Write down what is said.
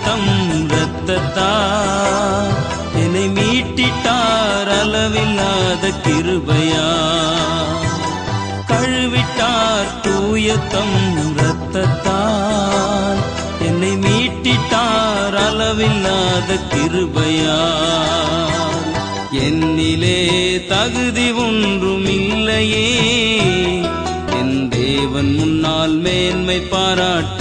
தம் இரத்தத்தால் என்னை மீட்டிட்டார் அளவில்லாத கிருபையா. கழுவிட்டார் தூய தம் இரத்தத்தால் என்னை மீட்டிட்டார் அளவில்லாத கிருபையா. என்னிலே தகுதி ஒன்றும் இல்லையே, என் தேவன் முன்னால் மேன்மை பாராட்ட